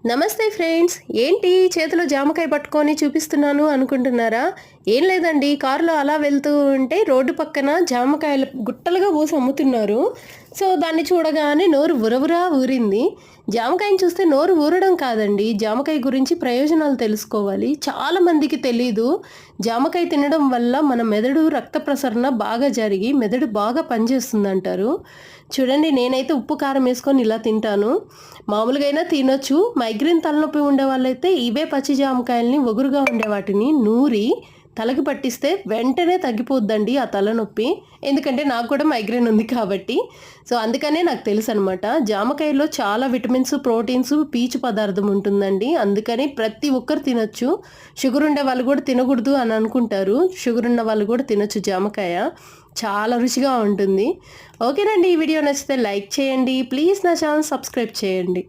నమస్తే ఫ్రెండ్స్, ఏంటి చేతిలో జామకాయ పట్టుకొని చూపిస్తున్నాను అనుకుంటున్నారా? ఏం లేదండి, కారులో అలా వెళ్తూ ఉంటే రోడ్డు పక్కన జామకాయలు గుట్టలుగా పోసి అమ్ముతున్నారు. సో దాన్ని చూడగానే నోరు ఉరవురా ఊరింది. జామకాయని చూస్తే నోరు ఊరడం కాదండి, జామకాయ గురించి ప్రయోజనాలు తెలుసుకోవాలి. చాలామందికి తెలీదు. జామకాయ తినడం వల్ల మన మెదడు రక్త ప్రసరణ బాగా జరిగి మెదడు బాగా పనిచేస్తుందంటారు. చూడండి, నేనైతే ఉప్పు కారం వేసుకొని ఇలా తింటాను. మామూలుగా అయినా తినొచ్చు. మైగ్రేన్ తలనొప్పి ఉండే వాళ్ళైతే ఇవే పచ్చి జామకాయల్ని ఒగురుగా ఉండే వాటిని నూరి తలకి పట్టిస్తే వెంటనే తగ్గిపోద్దండి ఆ తలనొప్పి. ఎందుకంటే నాకు కూడా మైగ్రేన్ ఉంది కాబట్టి. సో అందుకనే నాకు తెలుసు అనమాట. జామకాయలో చాలా విటమిన్స్, ప్రోటీన్స్, పీచు పదార్థం ఉంటుందండి. అందుకని ప్రతి ఒక్కరు తినొచ్చు. షుగర్ ఉండే వాళ్ళు కూడా తినకూడదు అని అనుకుంటారు. షుగర్ ఉన్న వాళ్ళు కూడా తినొచ్చు జామకాయ. చాలా రుచిగా ఉంటుంది. ఓకేనండి, ఈ వీడియో నచ్చితే లైక్ చేయండి. ప్లీజ్ నా ఛానల్ సబ్స్క్రైబ్ చేయండి.